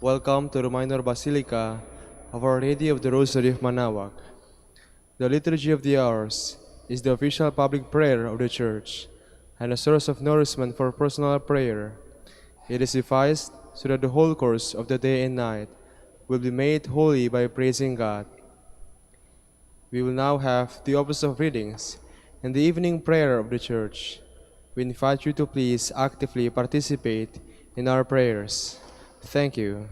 Welcome to the Minor Basilica of Our Lady of the Rosary of Manaoag. The Liturgy of the Hours is the official public prayer of the Church and a source of nourishment for personal prayer. It is devised so that the whole course of the day and night will be made holy by praising God. We will now have the office of readings and the evening prayer of the Church. We invite you to please actively participate in our prayers. Thank you.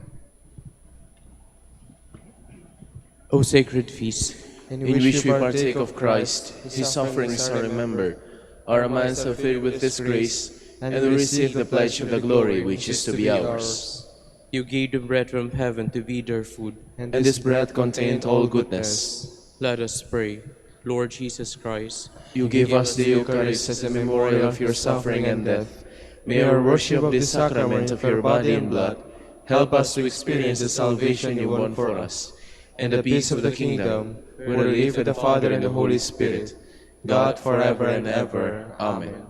O sacred feast, In in which we partake of Christ, His sufferings are remembered, our minds are filled with His grace, and we receive the pledge of the glory which is to be ours. You gave the bread from heaven to be their food, And this bread contained all goodness. let us pray. Lord Jesus Christ, You give us the Eucharist as a memorial of your suffering and death. May our worship of this sacrament of your body and blood help us to experience the salvation you won for us, and the peace of the kingdom, where we live with the Father and the Holy Spirit, God forever and ever. Amen.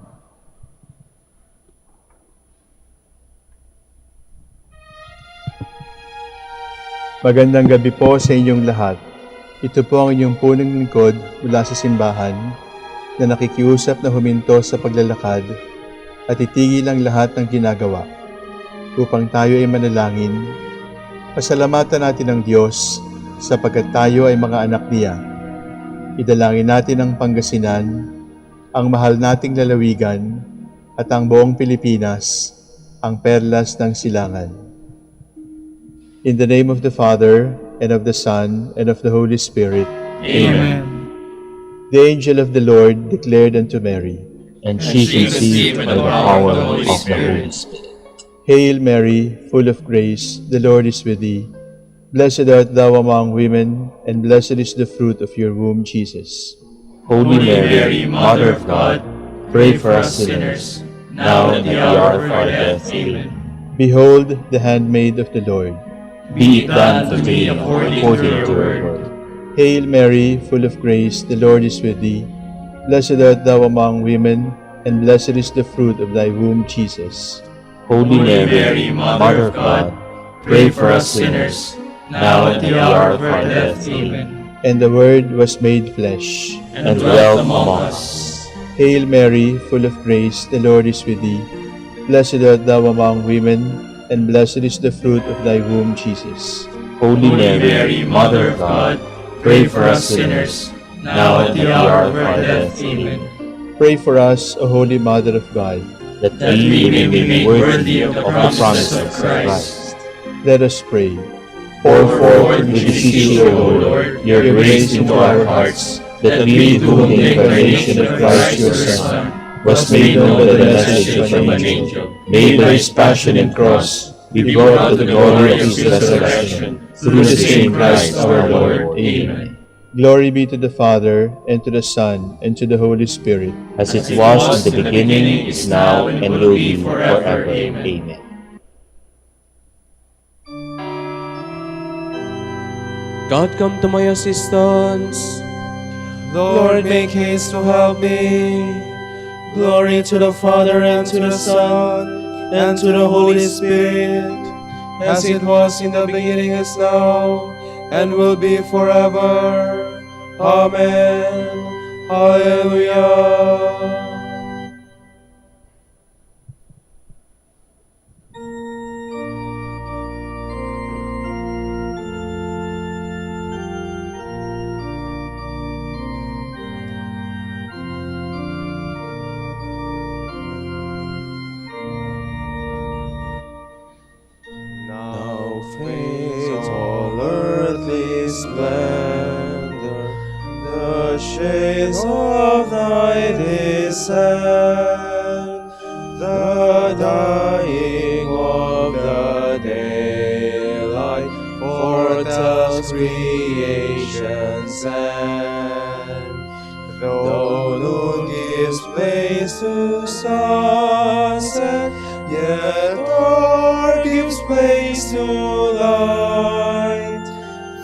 Magandang gabi po sa inyong lahat. Ito po ang inyong punong lingkod mula sa simbahan na nakikiusap na huminto sa paglalakad at itigil ang lahat ng ginagawa upang tayo ay manalangin. Pasalamatan natin ang Diyos sapagkat tayo ay mga anak niya. Idalangin natin ang Pangasinan, ang mahal nating lalawigan at ang buong Pilipinas, ang perlas ng silangan. In the name of the Father, and of the Son, and of the Holy Spirit. Amen. The angel of the Lord declared unto Mary, And she conceived by the power of the Holy Spirit. Hail Mary, full of grace, the Lord is with thee. Blessed art thou among women, and blessed is the fruit of your womb, Jesus. Holy Mary, Mother of God, pray for us sinners, now and at the hour of our death. Amen. Behold the handmaid of the Lord. Be it done to me according to your word. Hail Mary, full of grace, the Lord is with thee. Blessed art thou among women, and blessed is the fruit of thy womb, Jesus. Holy Mary, Mother of God, pray for us sinners, now and at the hour of our death. Amen. And the Word was made flesh, And dwelt among us. Hail Mary, full of grace, the Lord is with thee. Blessed art thou among women, and blessed is the fruit of thy womb, Jesus. Holy Mary, Mother of God, pray for us sinners, now and at the hour of our death. Amen. Pray for us, O Holy Mother of God. That we may be made worthy of the promises of Christ. Let us pray. Pour forth, we beseech you, O Lord, your grace into our hearts, that we, to whom the incarnation of Christ your Son was made known by the message from an angel, may by his passion and cross be brought to the glory of his resurrection, through the same Christ our Lord. Amen. Glory be to the Father, and to the Son, and to the Holy Spirit. As it was in the beginning, is now, and will be forever. Amen. God, come to my assistance. Lord, make haste to help me. Glory to the Father, and to the Son, and to the Holy Spirit, as it was in the beginning, is now, and will be forever. Amen. Hallelujah. Now fades all earthly splendor, the shades of thy descent, the dying of the daylight foretells creation's end. Though noon gives place to sunset, yet dark gives place to light.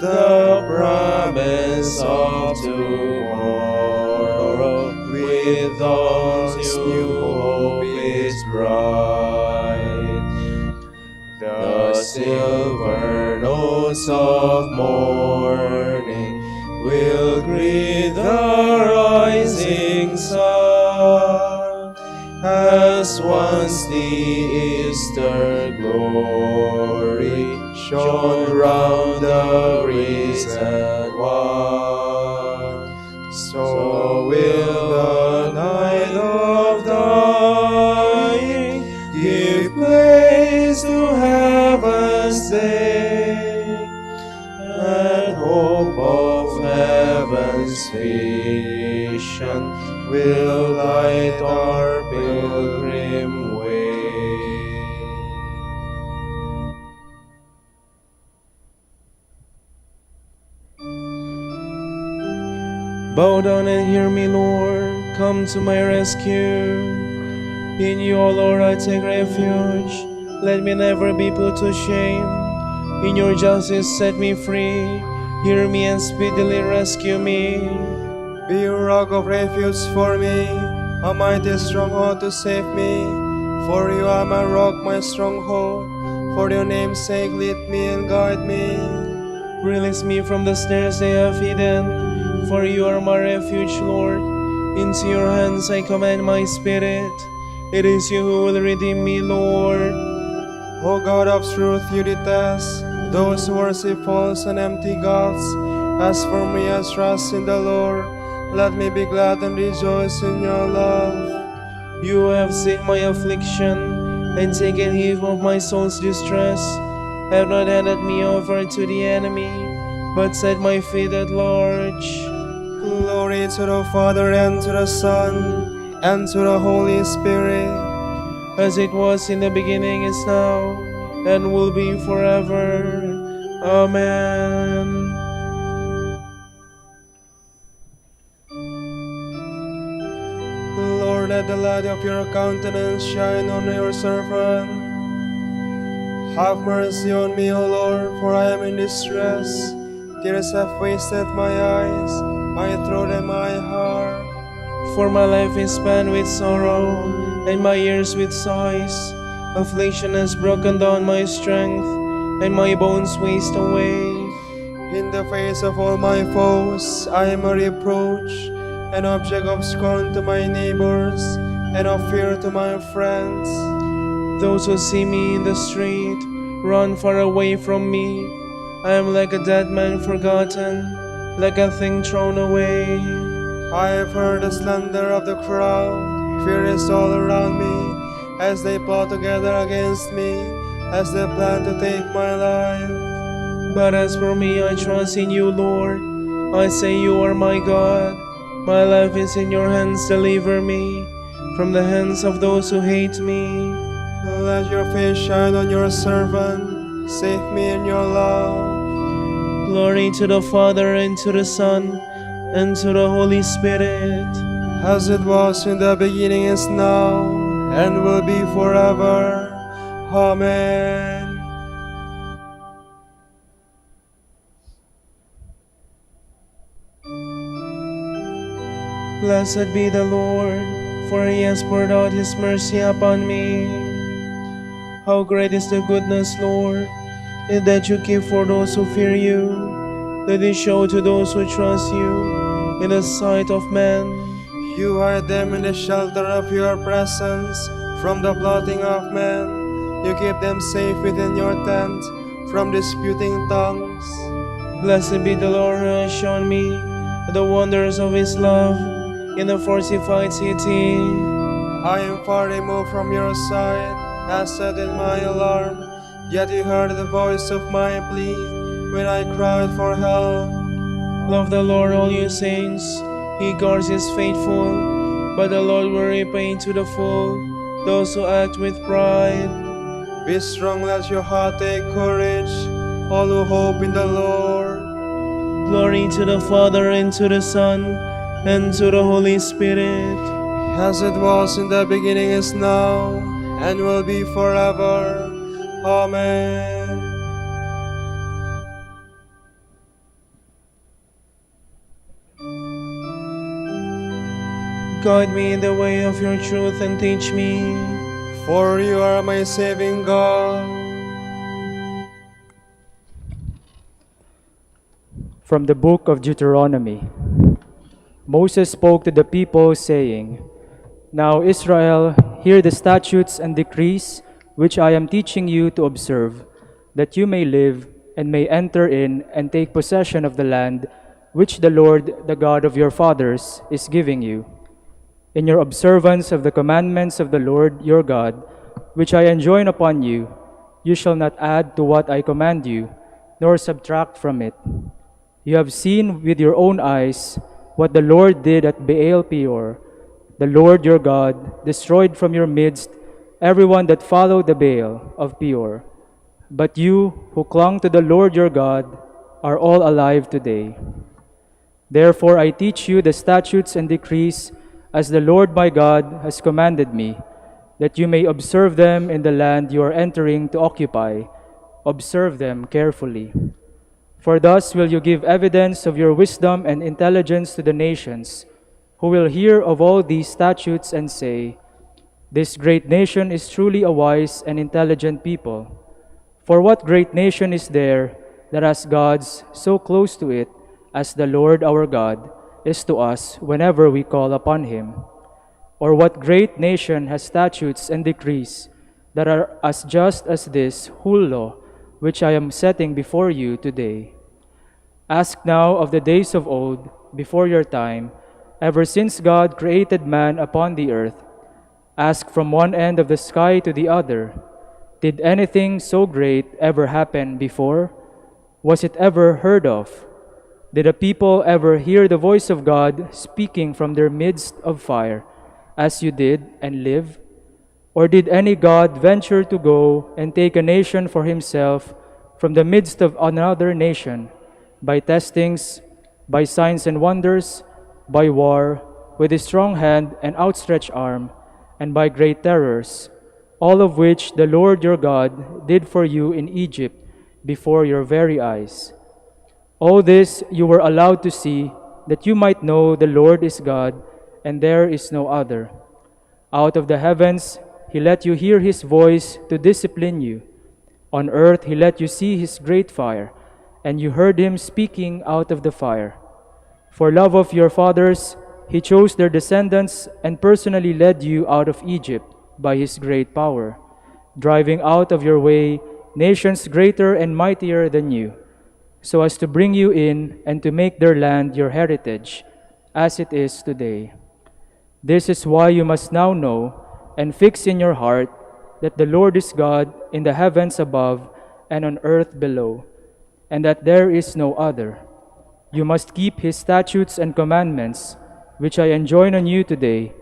The promise of tomorrow with dawn's new hope is bright. The silver notes of morning will greet the rising sun, as once the Easter glory shone round the risen one. So will the night of dying give place to heaven's day, and hope of heaven's vision will light our pilgrim way. Bow down and hear me, Lord. Come to my rescue. In you, O Lord, I take refuge. Let me never be put to shame. In your justice, set me free. Hear me and speedily rescue me. Be a rock of refuge for me, a mighty stronghold to save me. For you are my rock, my stronghold. For your name's sake, lead me and guide me. Release me from the snares they have hidden. For you are my refuge, Lord. Into your hands I commend my spirit. It is you who will redeem me, Lord. O God of truth, you detest those who worship false and empty gods. As for me, I trust in the Lord. Let me be glad and rejoice in your love. You have seen my affliction and taken heed of my soul's distress. Have not handed me over to the enemy, but set my feet at large. Glory to the Father, and to the Son, and to the Holy Spirit. As it was in the beginning, is now, and will be forever. Amen. Lord, let the light of your countenance shine on your servant. Have mercy on me, O Lord, for I am in distress. Tears have wasted my eyes, my throat and my heart. For my life is spent with sorrow, and my years with sighs. Affliction has broken down my strength, and my bones waste away. In the face of all my foes, I am a reproach, an object of scorn to my neighbors, and of fear to my friends. Those who see me in the street run far away from me. I am like a dead man forgotten, like a thing thrown away. I have heard the slander of the crowd. Fear is all around me, as they plot together against me, as they plan to take my life. But as for me, I trust in you, Lord. I say you are my God. My life is in your hands, deliver me from the hands of those who hate me. Let your face shine on your servant. Save me in your love. Glory to the Father, and to the Son, and to the Holy Spirit. As it was in the beginning, is now, and will be forever. Amen. Blessed be the Lord, for he has poured out his mercy upon me. How great is the goodness, Lord, in that you keep for those who fear you, that you show to those who trust you in the sight of men. You hide them in the shelter of your presence from the plotting of men. You keep them safe within your tent from disputing tongues. Blessed be the Lord who has shown me the wonders of his love in a fortified city. I am far removed from your side, as said in my alarm. Yet you heard the voice of my plea when I cried for help. Love the Lord, all you saints. He guards his faithful, but the Lord will repay to the full those who act with pride. Be strong, let your heart take courage, all who hope in the Lord. Glory to the Father, and to the Son, and to the Holy Spirit. As it was in the beginning, is now, and will be forever. Amen. Guide me in the way of your truth and teach me. For you are my saving God. From the book of Deuteronomy. Moses spoke to the people, saying, Now Israel, hear the statutes and decrees which I am teaching you to observe, that you may live and may enter in and take possession of the land which the Lord, the God of your fathers, is giving you. In your observance of the commandments of the Lord your God, which I enjoin upon you, you shall not add to what I command you, nor subtract from it. You have seen with your own eyes what the Lord did at Baal Peor. The Lord your God destroyed from your midst everyone that followed the Baal of Peor. But you who clung to the Lord your God are all alive today. Therefore I teach you the statutes and decrees as the Lord my God has commanded me, that you may observe them in the land you are entering to occupy. Observe them carefully. For thus will you give evidence of your wisdom and intelligence to the nations, who will hear of all these statutes and say, This great nation is truly a wise and intelligent people. For what great nation is there that has gods so close to it as the Lord our God is to us whenever we call upon him? Or what great nation has statutes and decrees that are as just as this whole law which I am setting before you today? Ask now of the days of old, before your time, ever since God created man upon the earth. Ask from one end of the sky to the other, did anything so great ever happen before? Was it ever heard of? Did a people ever hear the voice of God speaking from their midst of fire, as you did, and live? Or did any God venture to go and take a nation for himself from the midst of another nation, by testings, by signs and wonders, by war, with a strong hand and outstretched arm, and by great terrors, all of which the Lord your God did for you in Egypt before your very eyes? All this you were allowed to see, that you might know the Lord is God, and there is no other. Out of the heavens he let you hear his voice to discipline you. On earth he let you see his great fire, and you heard him speaking out of the fire. For love of your fathers, he chose their descendants and personally led you out of Egypt by his great power, driving out of your way nations greater and mightier than you, so as to bring you in and to make their land your heritage, as it is today. This is why you must now know and fix in your heart that the Lord is God in the heavens above and on earth below, and that there is no other. You must keep his statutes and commandments, which I enjoin on you today,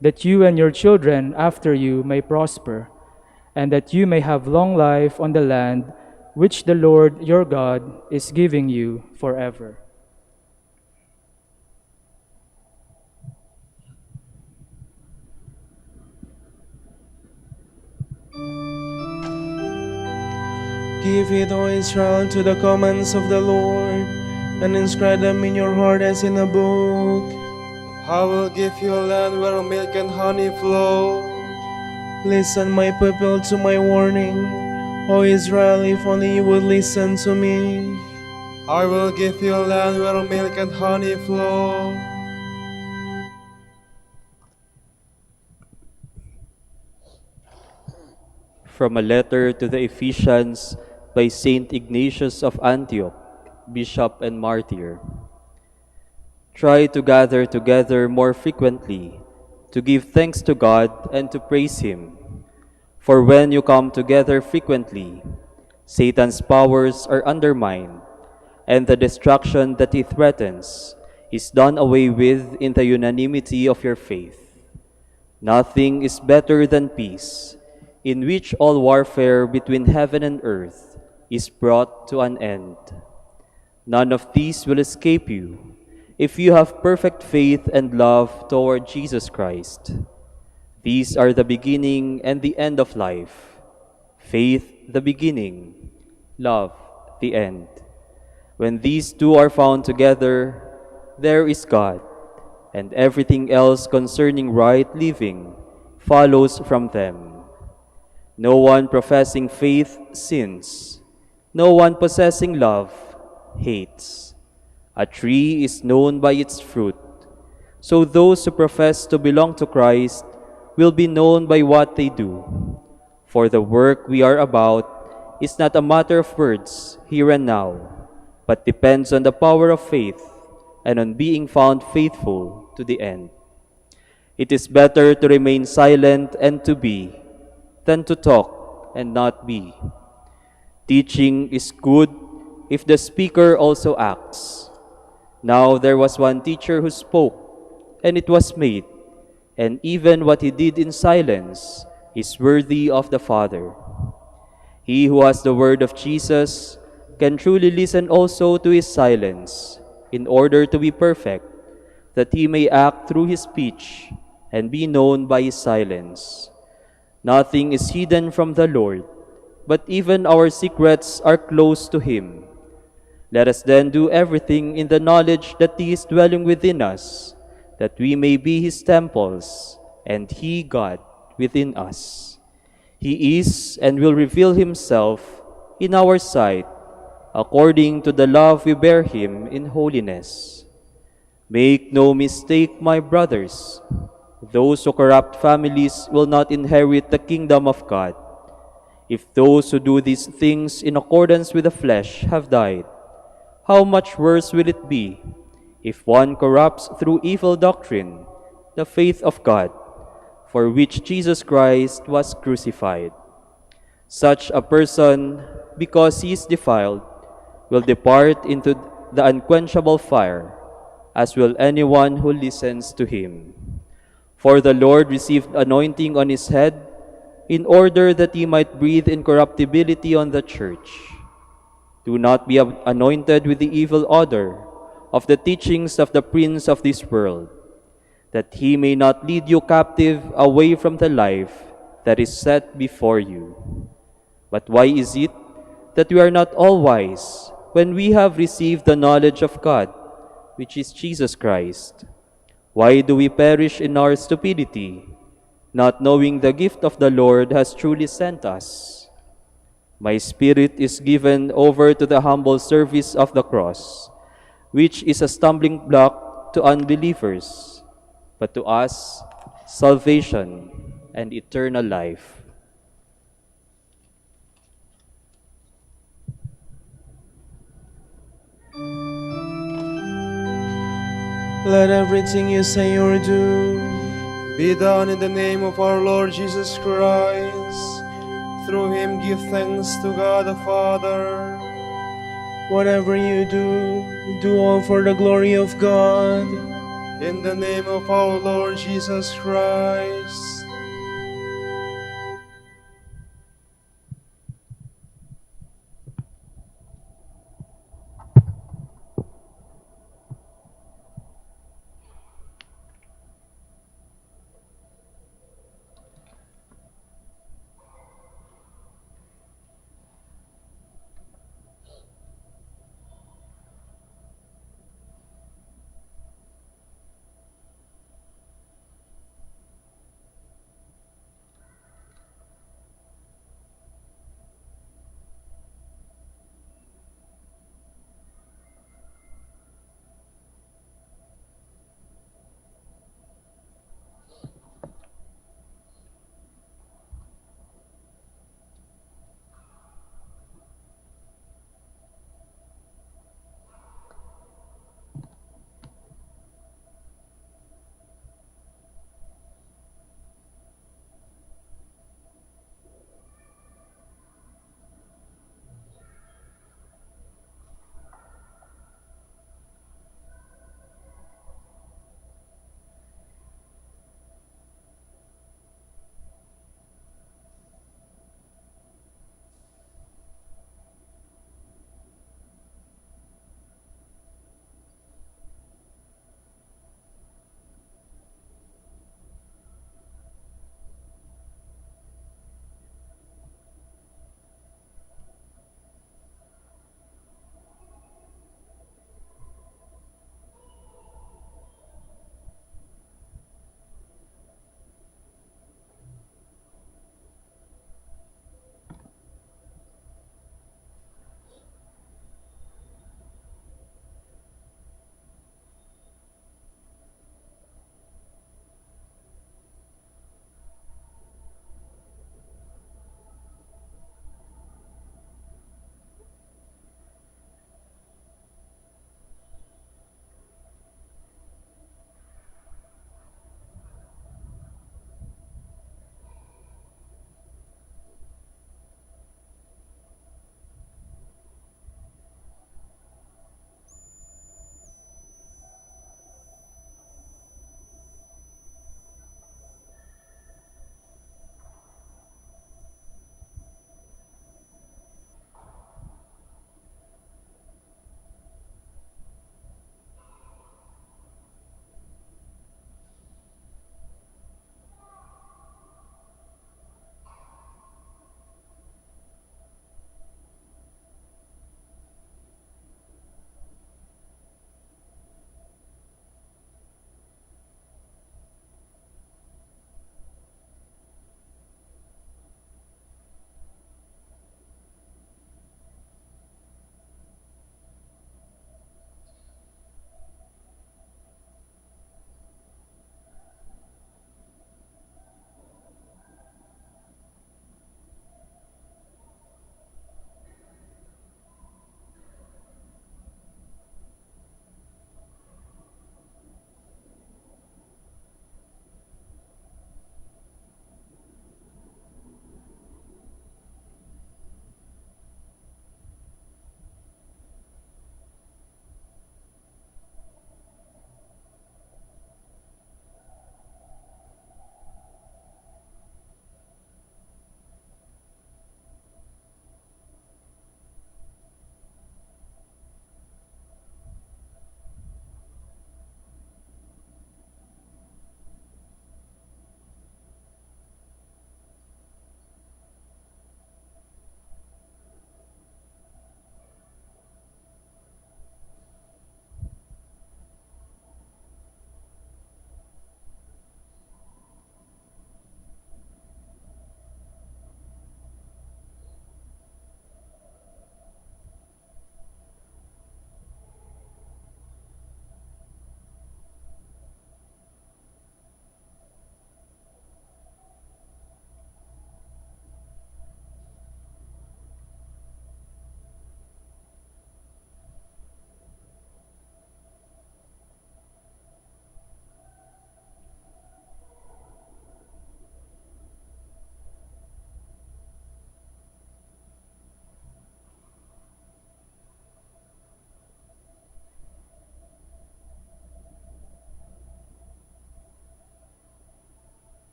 that you and your children after you may prosper, and that you may have long life on the land which the Lord your God is giving you forever. Give heed, O Israel, to the commands of the Lord, and inscribe them in your heart as in a book. I will give you a land where milk and honey flow. Listen, my people, to my warning. O Israel, if only you would listen to me. I will give you a land where milk and honey flow. From a letter to the Ephesians by Saint Ignatius of Antioch, Bishop and Martyr. Try to gather together more frequently, to give thanks to God and to praise Him. For when you come together frequently, Satan's powers are undermined, and the destruction that he threatens is done away with in the unanimity of your faith. Nothing is better than peace, in which all warfare between heaven and earth is brought to an end. None of these will escape you if you have perfect faith and love toward Jesus Christ. These are the beginning and the end of life. Faith, the beginning; love, the end. When these two are found together, there is God, and everything else concerning right living follows from them. No one professing faith sins. No one possessing love hates. A tree is known by its fruit. So those who profess to belong to Christ will be known by what they do. For the work we are about is not a matter of words here and now, but depends on the power of faith and on being found faithful to the end. It is better to remain silent and to be than to talk and not be. Teaching is good if the speaker also acts. Now there was one teacher who spoke, and it was made, and even what he did in silence is worthy of the Father. He who has the word of Jesus can truly listen also to his silence, in order to be perfect, that he may act through his speech and be known by his silence. Nothing is hidden from the Lord, but even our secrets are close to him. Let us then do everything in the knowledge that he is dwelling within us, that we may be his temples, and he God within us. He is and will reveal himself in our sight, according to the love we bear him in holiness. Make no mistake, my brothers, those who corrupt families will not inherit the kingdom of God. If those who do these things in accordance with the flesh have died, how much worse will it be if one corrupts through evil doctrine the faith of God, for which Jesus Christ was crucified? Such a person, because he is defiled, will depart into the unquenchable fire, as will anyone who listens to him. For the Lord received anointing on his head, in order that he might breathe incorruptibility on the church. Do not be anointed with the evil odor of the teachings of the prince of this world, that he may not lead you captive away from the life that is set before you. But why is it that we are not all wise when we have received the knowledge of God, which is Jesus Christ? Why do we perish in our stupidity, not knowing the gift of the Lord has truly sent us? My spirit is given over to the humble service of the cross, which is a stumbling block to unbelievers, but to us salvation and eternal life. Let everything you say or do Be done in the name of our Lord Jesus Christ. Through him give thanks to God the Father. whatever you do, do all for the glory of God. In the name of our Lord Jesus Christ.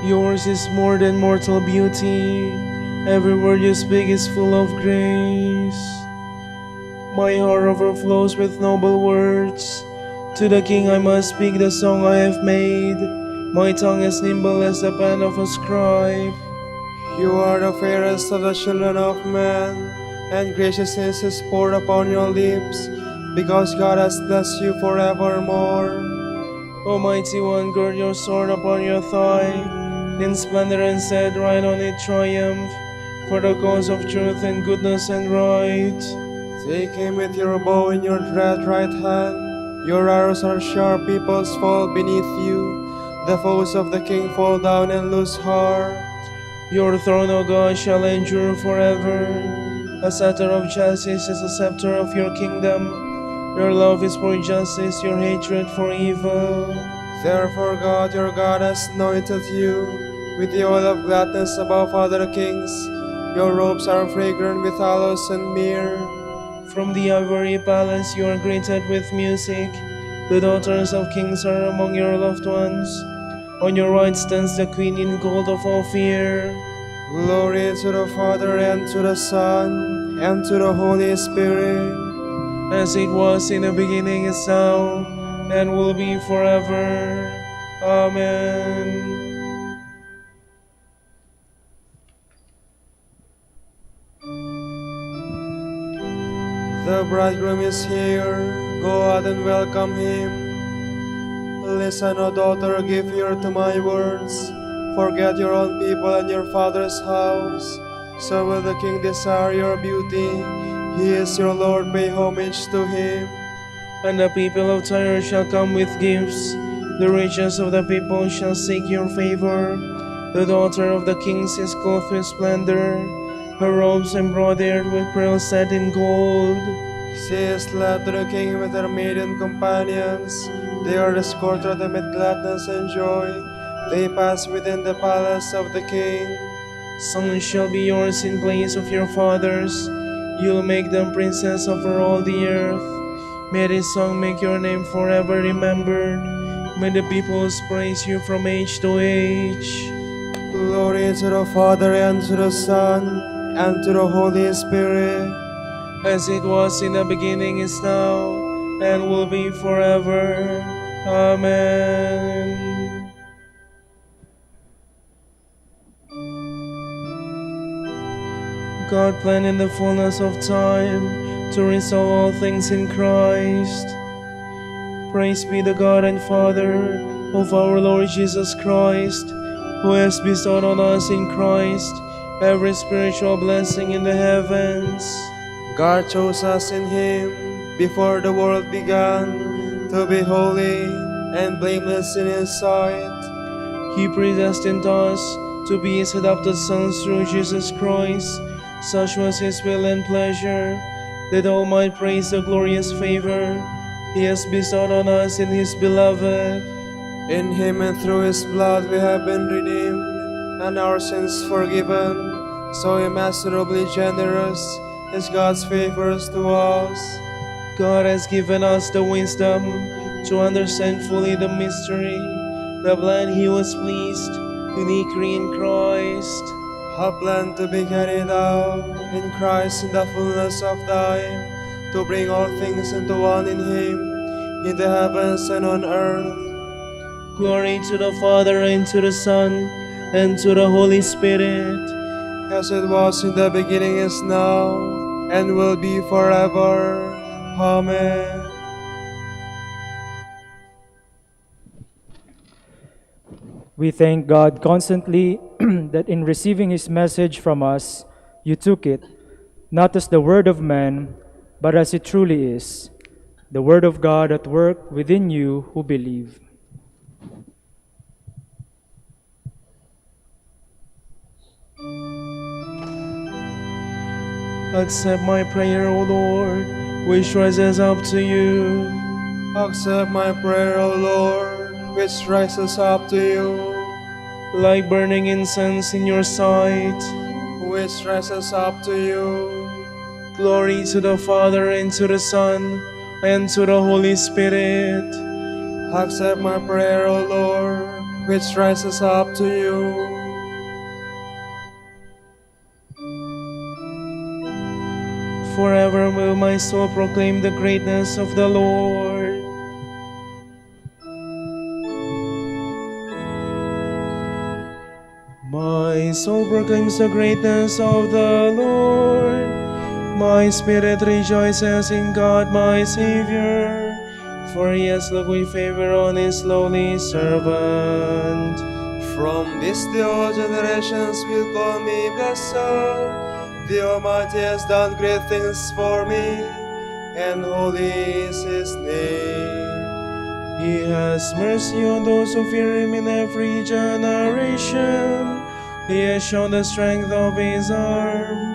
Yours is more than mortal beauty. Every word you speak is full of grace. My heart overflows with noble words. To the King I must speak the song I have made. My tongue is nimble as the pen of a scribe. You are the fairest of the children of men, and graciousness is poured upon your lips, because God has blessed you forevermore. O mighty one, gird your sword upon your thigh. In splendor and said, ride on it triumph, for the cause of truth and goodness and right. Take him with your bow in your dread right hand. Your arrows are sharp, peoples fall beneath you. The foes of the king fall down and lose heart. Your throne, O God, shall endure forever. A scepter of justice is the scepter of your kingdom. Your love is for justice, your hatred for evil. Therefore God, your God, has anointed you with the oil of gladness above other kings. Your robes are fragrant with aloes and myrrh. From the ivory palace you are greeted with music. The daughters of kings are among your loved ones. On your right stands the queen in gold of Ophir. Glory to the Father, and to the Son, and to the Holy Spirit. As it was in the beginning, is now, and will be forever. Amen. The bridegroom is here, go out and welcome him. Listen, O daughter, give ear to my words. Forget your own people and your father's house. So will the king desire your beauty. He is your Lord, pay homage to him. And the people of Tyre shall come with gifts. The riches of the people shall seek your favor. The daughter of the kings is clothed with splendor. Her robes embroidered with pearl set in gold. She is led to the king with her maiden companions. They are escorted amid gladness and joy. They pass within the palace of the king. Sons shall be yours in place of your fathers. You'll make them princes over all the earth. May this song make your name forever remembered. May the peoples praise you from age to age. Glory to the Father, and to the Son, and to the Holy Spirit. As it was in the beginning, is now, and will be forever. Amen. God planned in the fullness of time to restore all things in Christ. Praise be the God and Father of our Lord Jesus Christ, who has bestowed on us in Christ every spiritual blessing in the heavens. God chose us in Him before the world began to be holy and blameless in His sight. He predestined us to be His adopted sons through Jesus Christ. Such was His will and pleasure, that all might praise the glorious favor He has bestowed on us in His Beloved. In Him and through His blood we have been redeemed, and our sins forgiven. So immeasurably generous is God's favors to us. God has given us the wisdom to understand fully the mystery, the plan He was pleased to decree in Christ. A plan to be carried out in Christ in the fullness of time, to bring all things into one in Him, in the heavens and on earth. Glory to the Father, and to the Son, and to the Holy Spirit. As it was in the beginning, is now, and will be forever. Amen. We thank God constantly that in receiving His message from us, you took it, not as the word of man, but as it truly is, the word of God at work within you who believe. Accept my prayer, O Lord, which rises up to you. Accept my prayer, O Lord, which rises up to you, Like burning incense in your sight. which rises up to you. Glory to the Father, and to the Son, and to the Holy Spirit. Accept my prayer, O Lord, which rises up to you. Forever will my soul proclaim the greatness of the Lord. My soul proclaims the greatness of the Lord. My spirit rejoices in God my Savior, for he has looked with favor on his lowly servant. From this day all generations will call me blessed. The Almighty has done great things for me, and holy is his name. He has mercy on those who fear him in every generation. He has shown the strength of his arm.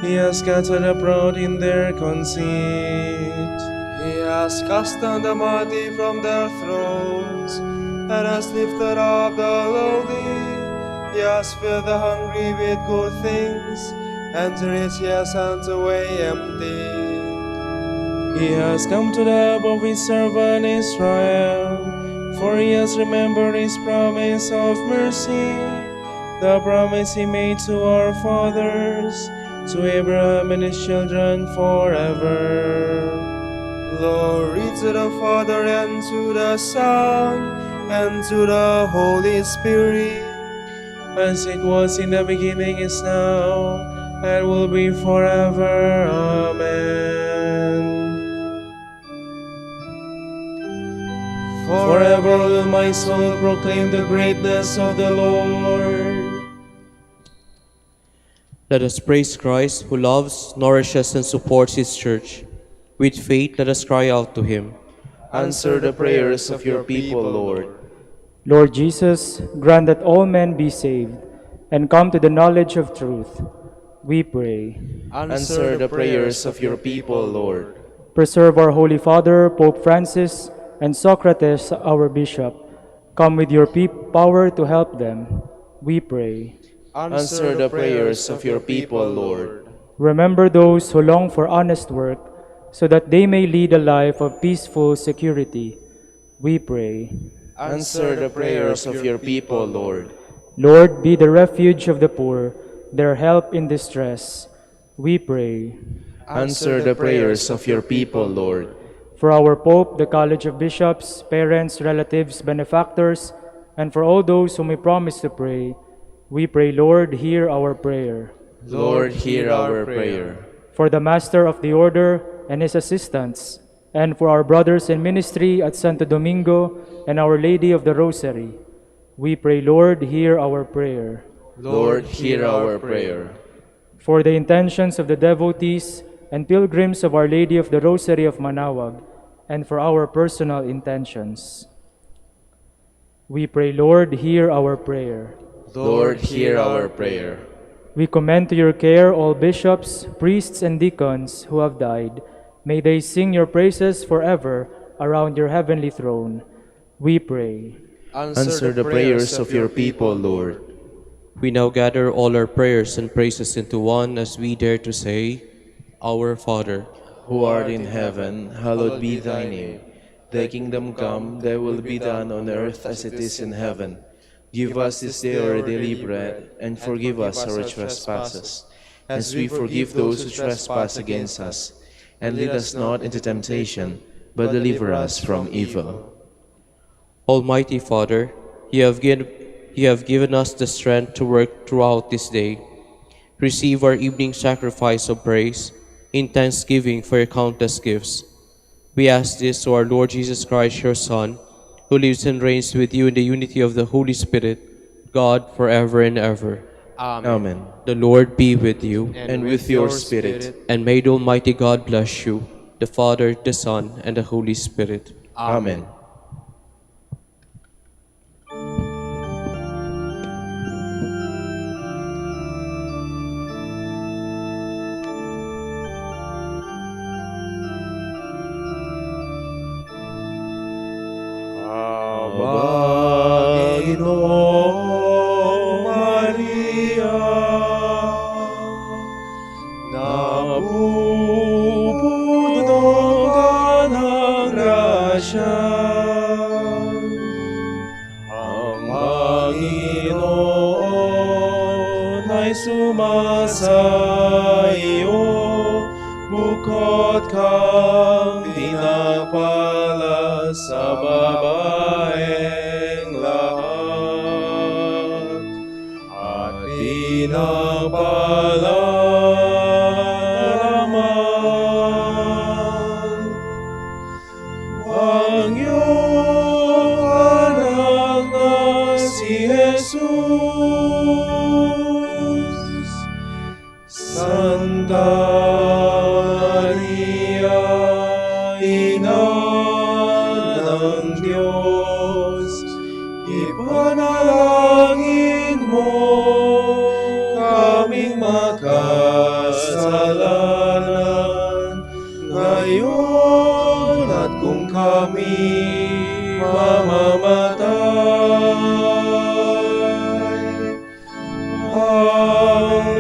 He has scattered the proud in their conceit. He has cast down the mighty from their thrones, and has lifted up the lowly. He has filled the hungry with good things, and the rich he has sent away empty. He has come to the help of his servant Israel, for he has remembered his promise of mercy, the promise he made to our fathers, to Abraham and his children forever. Glory to the Father, and to the Son, and to the Holy Spirit, as it was in the beginning, is now, and will be forever. Amen. Forever will my soul proclaim the greatness of the Lord. Let us praise Christ, who loves, nourishes, and supports his church. With faith, let us cry out to him. Answer the prayers of your people, Lord. Lord Jesus, grant that all men be saved and come to the knowledge of truth. We pray. Answer the prayers of your people, Lord. Preserve our Holy Father, Pope Francis, and Socrates, our Bishop. Come with your power to help them. We pray. Answer the prayers of your people, Lord. Remember those who long for honest work, so that they may lead a life of peaceful security. We pray. Answer the prayers of your people, Lord. Lord, be the refuge of the poor, their help in distress. We pray. Answer the prayers of your people, Lord. For our Pope, the College of Bishops, parents, relatives, benefactors, and for all those whom we promise to pray, we pray, Lord, hear our prayer. Lord, hear our prayer. For the Master of the Order and his assistants, and for our brothers in ministry at Santo Domingo and Our Lady of the Rosary, we pray, Lord, hear our prayer. Lord, hear our prayer. For the intentions of the devotees and pilgrims of Our Lady of the Rosary of Manaoag, and for our personal intentions, we pray, Lord, hear our prayer. Lord, hear our prayer. We commend to your care all bishops, priests, and deacons who have died. May they sing your praises forever around your heavenly throne. We pray. Answer the prayers of your people, Lord. We now gather all our prayers and praises into one as we dare to say, Our Father, who art in heaven, hallowed be thy name. Thy kingdom come, thy will be done on earth as it is in heaven. Give us this day our daily bread, and forgive us our trespasses, as we forgive those who trespass against us. And lead us not into temptation, but deliver us from evil. Almighty Father, you have given us the strength to work throughout this day. Receive our evening sacrifice of praise in thanksgiving for your countless gifts. We ask this through our Lord Jesus Christ, your Son, who lives and reigns with you in the unity of the Holy Spirit, God, forever and ever. Amen. The Lord be with you, And with your spirit. and may the Almighty God bless you, the Father, the Son, and the Holy Spirit. Amen. Panginoong Maria, napupuno ka ng grasya, ang Panginoon ay sumasa iyo, bukod kang dinapala sa babaeng lahat, at pinagpala naman ang iyong anak na si Jesus. Santa Maria, Ina ng Diyos, ipanalangin mo kaming makasalanan, ngayon at kung kami mamamatay. Amen.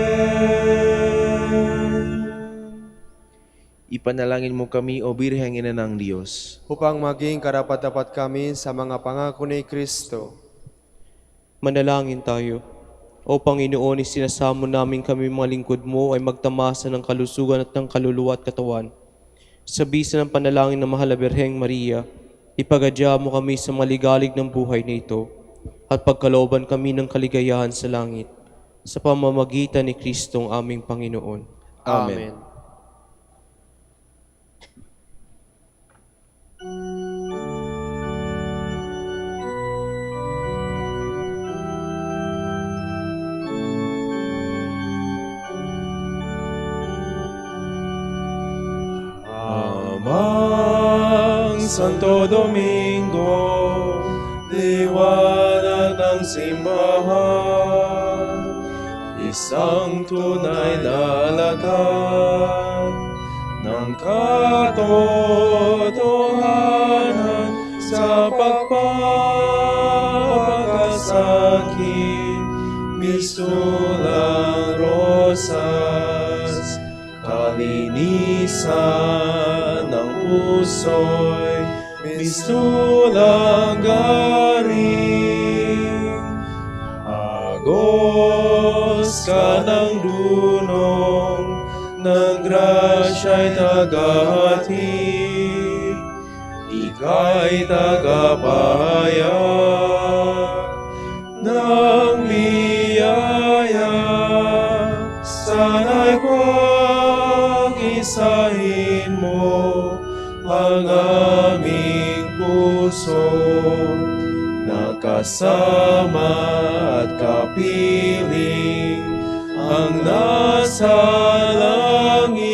Ipanalangin mo kami, O Birheng Ina ng Diyos, upang maging karapat-dapat kami sa mga pangako ni Kristo. Manalangin tayo. O Panginoon, isinasamo namin kami mga lingkod mo ay magtamasa ng kalusugan at ng kaluluwa at katawan. Sa bisa ng panalangin ng Mahal na Birheng Maria, ipagadya mo kami sa maligalig ng buhay na ito at pagkalooban kami ng kaligayahan sa langit sa pamamagitan ni Kristong aming Panginoon. Amen. Amang Santo Domingo, liwanag ng simbahan, isang tunay na alagad ng katotohanan sa pagpapakasakit, mistulang rosas, kalinisan ng puso'y mistulang garing. Agos ka ng dunong, ng grasya'y tagahatid, ika'y tagapahayag ng biyaya. Sana'y pag-isahin mo ang aming puso, nakasama at kapiling ang nasa langit.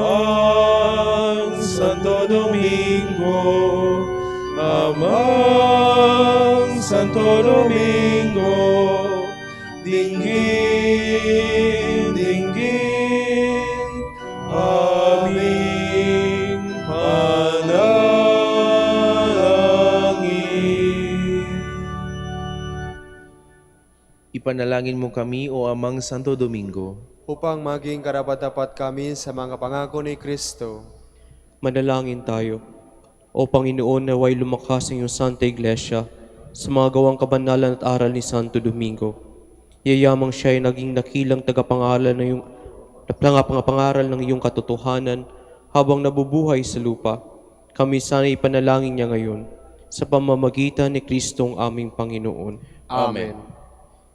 Amang Santo Domingo, Amang Santo Domingo, dinggin, dinggin, aming panalangin. Ipanalangin mo kami, O Amang Santo Domingo, Upang maging karapat-dapat kami sa mga pangako ni Kristo. Manalangin tayo. O Panginoon, naway lumakas ang iyong Santa Iglesia sa mga gawang kabanalan at aral ni Santo Domingo. Yayamang siya ay naging nakilang tagapangaral ng iyong katotohanan habang nabubuhay sa lupa. Kami sana ipanalangin niya ngayon sa pamamagitan ni Kristong aming Panginoon. Amen.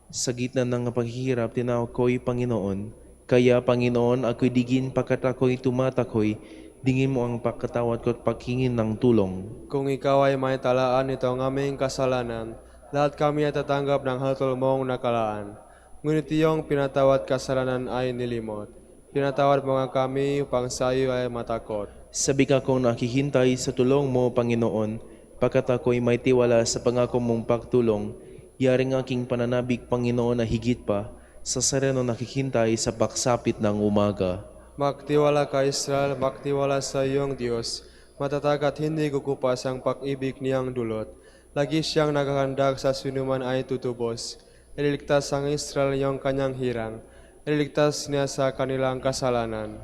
sa gitna ng paghihirap, tinawag ko'y Panginoon. Kaya, Panginoon, ako'y digin pagkat ako'y tumatakoy, dingin mo ang pagkatawad ko at paghingin ng tulong. Kung ikaw ay may talaan nito ang aming kasalanan, lahat kami ay tatanggap ng hatol mong nakalaan. Ngunit iyong pinatawad kasalanan ay nilimot. Pinatawad mo nga kami upang sa iyo ay matakot. Sabi ka kong nakihintay sa tulong mo, Panginoon, pagkat ako'y may tiwala sa pangako mong pagtulong. Yaring aking pananabik, Panginoon, na higit pa sa sereno nakikintay sa pagsapit ng umaga. Magtiwala ka, Israel, magtiwala sa iyong Diyos. Matatag at hindi kukupas ang pag-ibig niyang dulot. Lagi siyang naghahandag sa sinuman ay tutubos. Ililigtas ang Israel niyong kanyang hirang. Ililigtas niya sa kanilang kasalanan.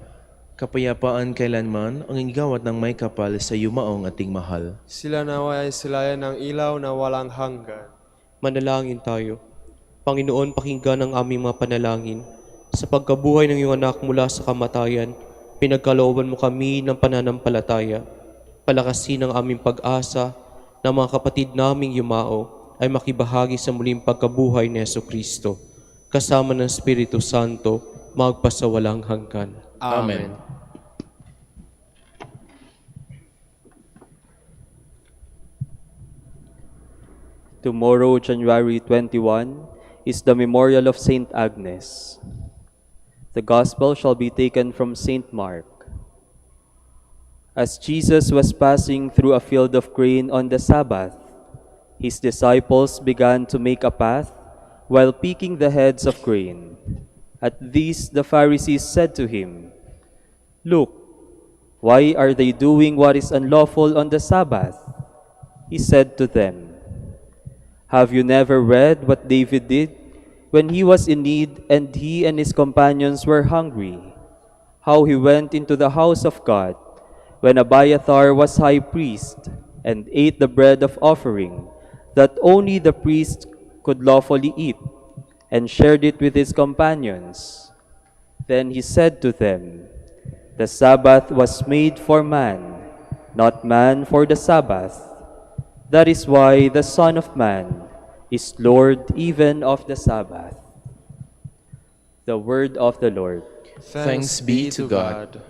Kapayapaan kailanman ang igawat ng may kapal sa yumaong ating mahal. Sila nawa ay silayan ng ilaw na walang hanggan. Manalangin tayo. Panginoon, pakinggan ang aming mga panalangin. Sa pagkabuhay ng iyong anak mula sa kamatayan, pinagkalooban mo kami ng pananampalataya. Palakasin ang aming pag-asa na mga kapatid naming yumao ay makibahagi sa muling pagkabuhay ni Jesucristo. Kasama ng Espiritu Santo, magpasawalang hanggan. Amen. Tomorrow, January 21, is the memorial of Saint Agnes. The Gospel shall be taken from Saint Mark. As Jesus was passing through a field of grain on the Sabbath, his disciples began to make a path while picking the heads of grain. At this the Pharisees said to him, "Look, why are they doing what is unlawful on the Sabbath?" He said to them, "Have you never read what David did when he was in need and he and his companions were hungry? How he went into the house of God when Abiathar was high priest and ate the bread of offering that only the priest could lawfully eat, and shared it with his companions. Then he said to them, 'The Sabbath was made for man, not man for the Sabbath. That is why the Son of Man is Lord even of the Sabbath.'" The word of the Lord. Thanks be to God.